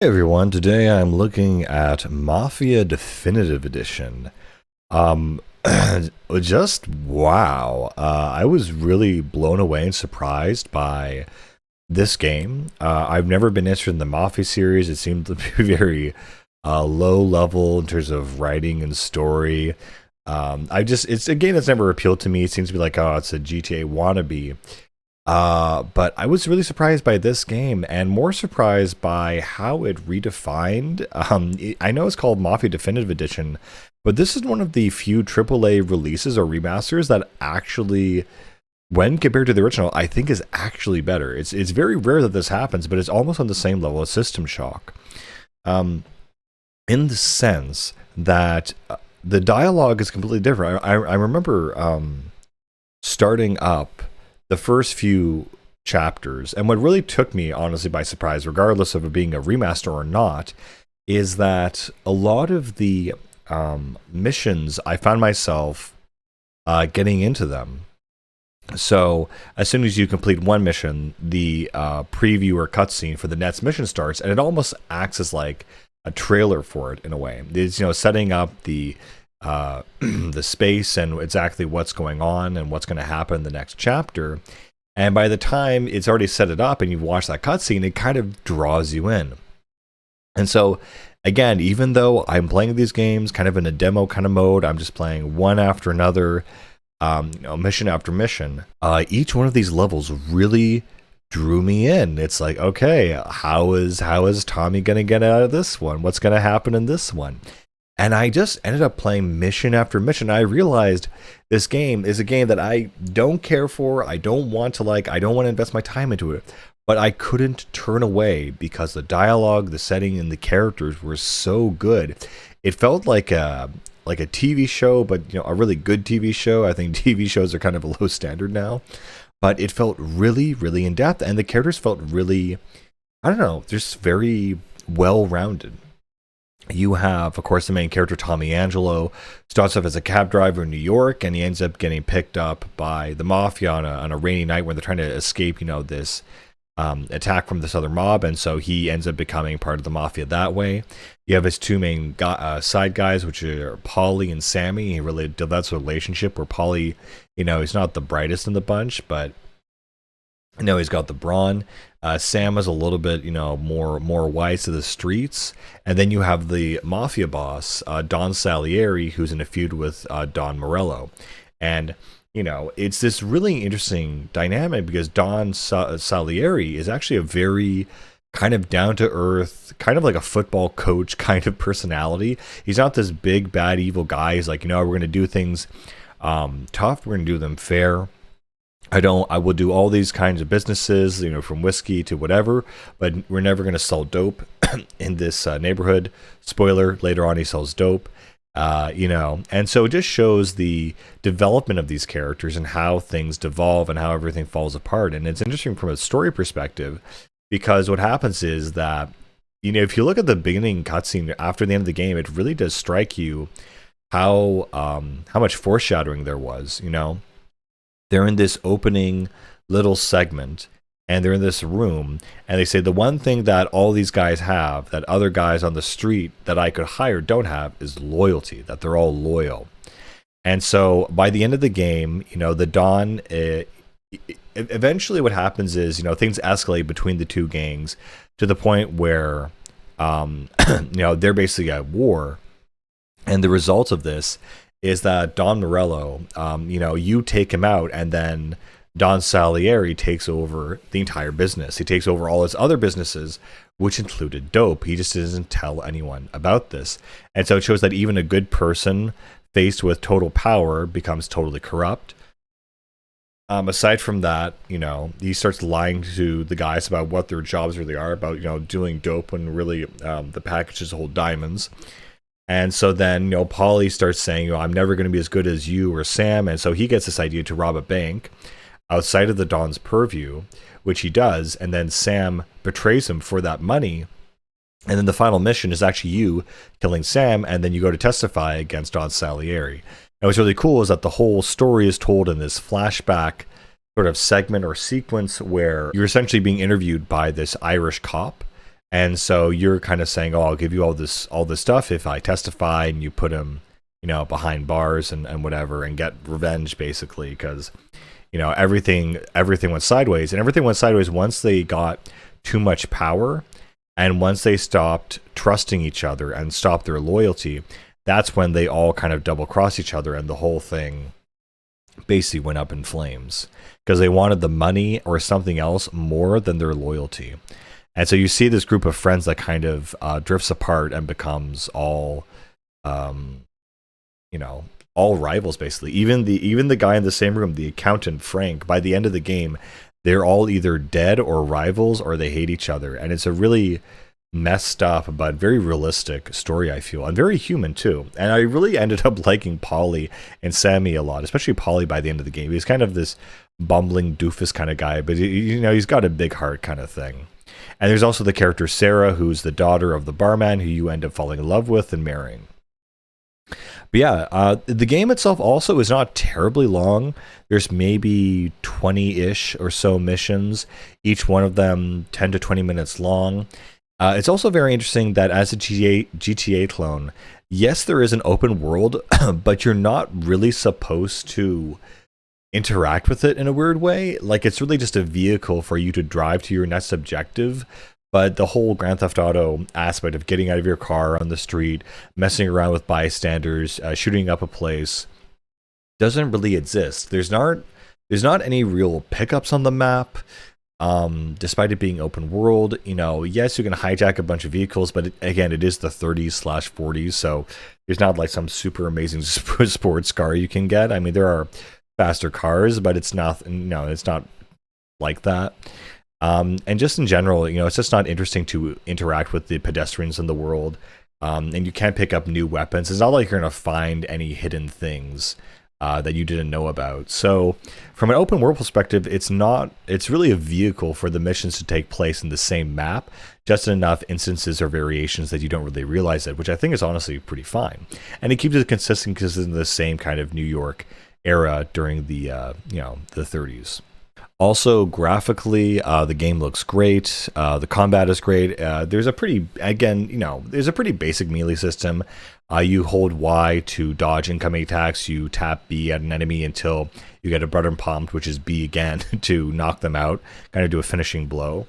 Hey everyone, today I'm looking at Mafia Definitive Edition. Um, just wow. I was really blown away and surprised by this game. I've never been interested in the Mafia series. It seemed to be very low level in terms of writing and story. It's a game that's never appealed to me. It seems to be like, oh, it's a GTA wannabe. But I was really surprised by this game, and more surprised by how it redefined. I know it's called Mafia Definitive Edition, but this is one of the few AAA releases or remasters that actually, when compared to the original, I think is actually better. It's very rare that this happens, but it's almost on the same level as System Shock, um, in the sense that the dialogue is completely different. I remember starting up the first few chapters, and what really took me honestly by surprise, regardless of it being a remaster or not, is that a lot of the missions I found myself getting into them. So as soon as you complete one mission, the preview or cutscene for the next mission starts, and it almost acts as like a trailer for it in a way. It's setting up the the space and exactly what's going on and what's going to happen in the next chapter. And by the time it's already set it up and you've watched that cutscene, it kind of draws you in. And so, again, even though I'm playing these games kind of in a demo kind of mode, I'm just playing one after another, mission after mission. Each one of these levels really drew me in. It's like, okay, how is Tommy gonna get out of this one? What's gonna happen in this one? And I just ended up playing mission after mission. I realized this game is a game that I don't care for. I don't want to like. I don't want to invest my time into it. But I couldn't turn away because the dialogue, the setting, and the characters were so good. It felt like a TV show, but a really good TV show. I think TV shows are kind of a low standard now. But it felt really, really in depth, and the characters felt really, I don't know, just very well rounded. You have, of course, the main character, Tommy Angelo, starts off as a cab driver in New York, and he ends up getting picked up by the Mafia on a rainy night when they're trying to escape, this attack from this other mob, and so he ends up becoming part of the Mafia that way. You have his two main side guys, which are Paulie and Sammy. He really develops a relationship where Paulie, he's not the brightest in the bunch, but he's got the brawn. Sam is a little bit, more wise to the streets. And then you have the mafia boss, Don Salieri, who's in a feud with Don Morello. And, it's this really interesting dynamic because Don Salieri is actually a very kind of down-to-earth, kind of like a football coach kind of personality. He's not this big, bad, evil guy. He's like, we're going to do things tough. We're going to do them fair. I will do all these kinds of businesses, from whiskey to whatever, but we're never going to sell dope in this neighborhood. Spoiler, later on he sells dope, and so it just shows the development of these characters and how things devolve and how everything falls apart. And it's interesting from a story perspective because what happens is that, if you look at the beginning cutscene after the end of the game, it really does strike you how much foreshadowing there was, They're in this opening little segment and they're in this room and they say the one thing that all these guys have that other guys on the street that I could hire don't have is loyalty, that they're all loyal. And so by the end of the game, the Don, eventually what happens is, things escalate between the two gangs to the point where, they're basically at war. And the result of this is that Don Morello, you take him out, and then Don Salieri takes over the entire business. He takes over all his other businesses, which included dope. He just doesn't tell anyone about this. And so it shows that even a good person faced with total power becomes totally corrupt. Aside from that, he starts lying to the guys about what their jobs really are, about, doing dope when really the packages hold diamonds. And so then, Paulie starts saying, I'm never going to be as good as you or Sam. And so he gets this idea to rob a bank outside of the Don's purview, which he does. And then Sam betrays him for that money. And then the final mission is actually you killing Sam. And then you go to testify against Don Salieri. And what's really cool is that the whole story is told in this flashback sort of segment or sequence where you're essentially being interviewed by this Irish cop. And so you're kind of saying, "Oh, I'll give you all this stuff if I testify," and you put him, behind bars and whatever, and get revenge basically because everything went sideways, and everything went sideways once they got too much power, and once they stopped trusting each other and stopped their loyalty. That's when they all kind of double cross each other, and the whole thing basically went up in flames because they wanted the money or something else more than their loyalty. And so you see this group of friends that kind of drifts apart and becomes um, all rivals basically. Even the guy in the same room, the accountant Frank, by the end of the game, they're all either dead or rivals or they hate each other. And it's a really messed up but very realistic story, I feel, and very human too. And I really ended up liking Polly and Sammy a lot, especially Polly by the end of the game. He's kind of this bumbling doofus kind of guy, but he's got a big heart kind of thing. And there's also the character Sarah, who's the daughter of the barman who you end up falling in love with and marrying. But yeah, the game itself also is not terribly long. There's maybe 20-ish or so missions, each one of them 10 to 20 minutes long. It's also very interesting that as a GTA clone, yes, there is an open world, but you're not really supposed to interact with it in a weird way. Like, it's really just a vehicle for you to drive to your next objective. But the whole Grand Theft Auto aspect of getting out of your car on the street, messing around with bystanders, shooting up a place, doesn't really exist. There's not any real pickups on the map. Despite it being open world, yes, you can hijack a bunch of vehicles, but again, it is the 30s/40s, so there's not like some super amazing sports car you can get. I mean, there are faster cars, but it's not, it's not like that. And just in general, it's just not interesting to interact with the pedestrians in the world. And you can't pick up new weapons. It's not like you're going to find any hidden things that you didn't know about. So from an open world perspective, it's really a vehicle for the missions to take place in the same map, just in enough instances or variations that you don't really realize it, which I think is honestly pretty fine. And it keeps it consistent because it's in the same kind of New York era during the the 30s. Also, graphically, the game looks great. The combat is great. There's a pretty basic melee system. You hold Y to dodge incoming attacks. You tap B at an enemy until you get a button pumped, which is B again, to knock them out, kind of do a finishing blow.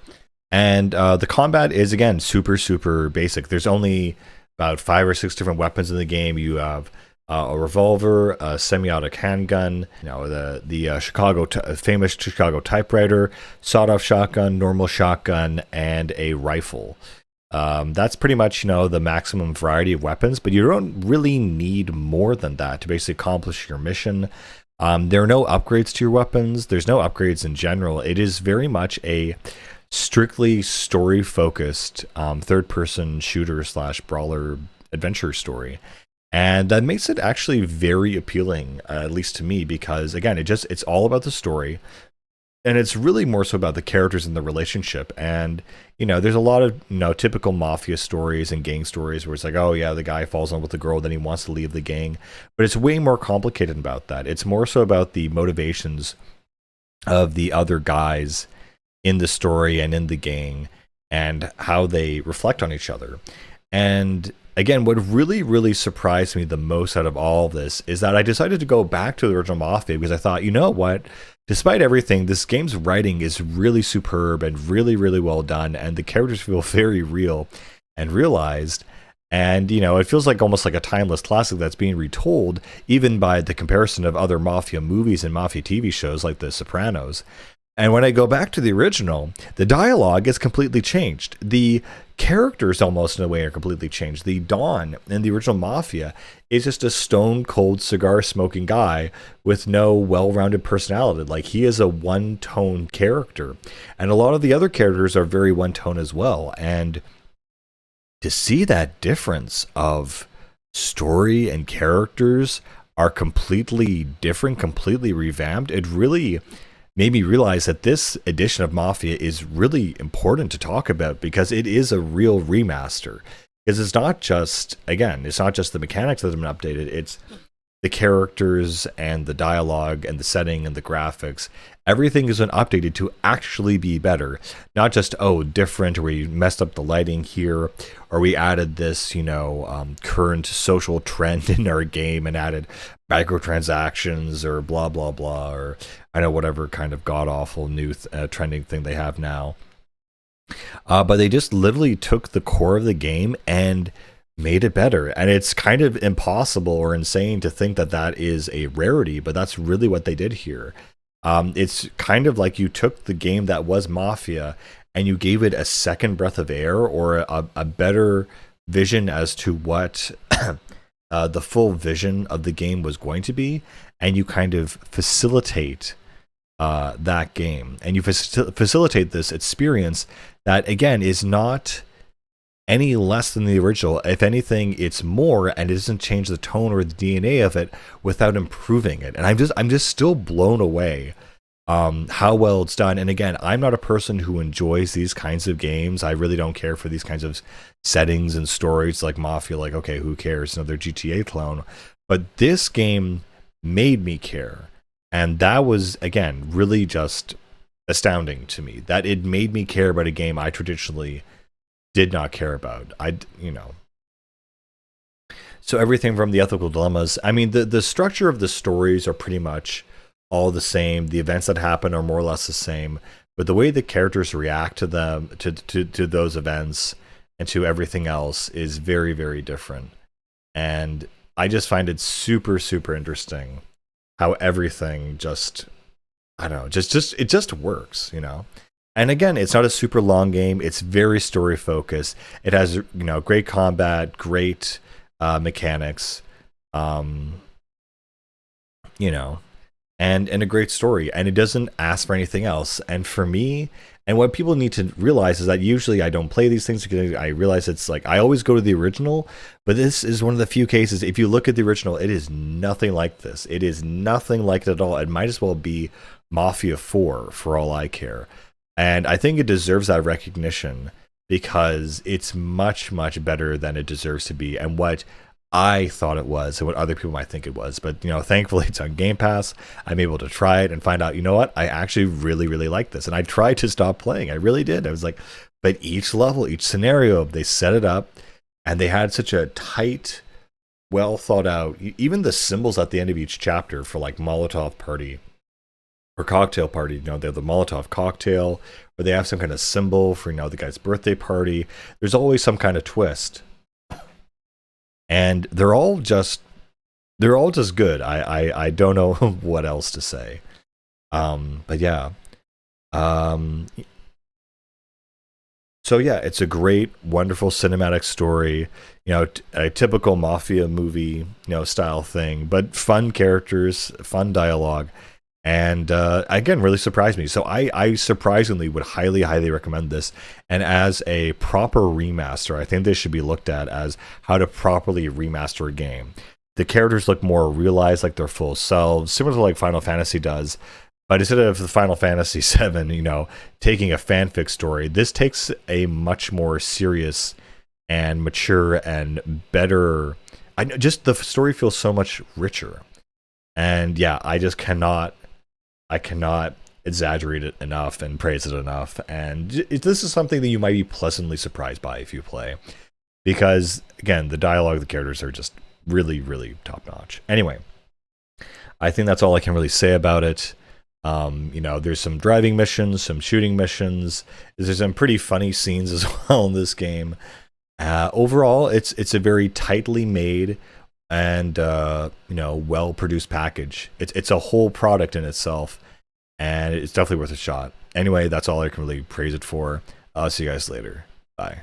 And the combat is, again, super, super basic. There's only about 5 or 6 different weapons in the game. You have a revolver, a semi-auto handgun, the famous Chicago typewriter, sawed-off shotgun, normal shotgun, and a rifle. That's pretty much the maximum variety of weapons, but you don't really need more than that to basically accomplish your mission. There are no upgrades to your weapons. There's no upgrades in general. It is very much a strictly story-focused third-person shooter/brawler adventure story. And that makes it actually very appealing, at least to me, because again, it's all about the story, and it's really more so about the characters and the relationship. And there's a lot of typical mafia stories and gang stories where it's like, oh yeah, the guy falls in love with the girl, then he wants to leave the gang, but it's way more complicated about that. It's more so about the motivations of the other guys in the story and in the gang, and how they reflect on each other. And again, what really, really surprised me the most out of all of this is that I decided to go back to the original Mafia because I thought, you know what? Despite everything, this game's writing is really superb and really, really well done, and the characters feel very real and realized. And, it feels like almost like a timeless classic that's being retold, even by the comparison of other Mafia movies and Mafia TV shows like The Sopranos. And when I go back to the original, the dialogue is completely changed. The characters almost in a way are completely changed. The Don in the original Mafia is just a stone cold cigar smoking guy with no well-rounded personality. Like, he is a one-tone character. And a lot of the other characters are very one-tone as well. And to see that difference of story and characters are completely different, completely revamped, it really made me realize that this edition of Mafia is really important to talk about because it is a real remaster. Because it's not just the mechanics that have been updated, it's the characters and the dialogue and the setting and the graphics, everything has been updated to actually be better. Not just, oh, different, or we messed up the lighting here, or we added this, current social trend in our game and added microtransactions or blah, blah, blah, or I know whatever kind of god awful new trending thing they have now. But they just literally took the core of the game and made it better. And it's kind of impossible or insane to think that that is a rarity, but that's really what they did here. It's kind of like you took the game that was Mafia and you gave it a second breath of air, or a better vision as to what the full vision of the game was going to be, and you kind of facilitate that game, and you facilitate this experience that, again, is not any less than the original. If anything, it's more, and it doesn't change the tone or the DNA of it without improving it. And I'm just still blown away how well it's done. And again, I'm not a person who enjoys these kinds of games. I really don't care for these kinds of settings and stories like Mafia. Like, okay, who cares? Another GTA clone. But this game made me care. And that was, again, really just astounding to me, that it made me care about a game I traditionally did not care about. So everything from the ethical dilemmas. I mean, the structure of the stories are pretty much all the same. The events that happen are more or less the same, but the way the characters react to them, to those events, and to everything else is very, very different. And I just find it super, super interesting how everything just, I don't know, it just works, And again, it's not a super long game. It's very story focused. It has, great combat, great mechanics, and a great story. And it doesn't ask for anything else. And for me, and what people need to realize is that usually I don't play these things because I realize it's like I always go to the original, but this is one of the few cases. If you look at the original, it is nothing like this. It is nothing like it at all. It might as well be Mafia 4 for all I care. And I think it deserves that recognition because it's much, much better than it deserves to be and what I thought it was and what other people might think it was. But, thankfully it's on Game Pass. I'm able to try it and find out, what? I actually really, really like this. And I tried to stop playing. I really did. I was like, but each level, each scenario, they set it up and they had such a tight, well thought out, even the symbols at the end of each chapter for like Molotov party or cocktail party, they have the Molotov cocktail, or they have some kind of symbol for, the guy's birthday party. There's always some kind of twist. And they're all just good. I don't know what else to say. But yeah. So yeah, it's a great, wonderful cinematic story. A typical Mafia movie, style thing, but fun characters, fun dialogue. And again, really surprised me. So I surprisingly would highly, highly recommend this. And as a proper remaster, I think this should be looked at as how to properly remaster a game. The characters look more realized, like their full selves, similar to like Final Fantasy does. But instead of the Final Fantasy VII, taking a fanfic story, this takes a much more serious and mature and better. Just the story feels so much richer. And yeah, I cannot exaggerate it enough and praise it enough. And this is something that you might be pleasantly surprised by if you play. Because, again, the dialogue of the characters are just really, really top-notch. Anyway, I think that's all I can really say about it. There's some driving missions, some shooting missions. There's some pretty funny scenes as well in this game. Overall, it's a very tightly made and well-produced package. It's a whole product in itself, and it's definitely worth a shot. Anyway, that's all I can really praise it for. I'll see you guys later. Bye.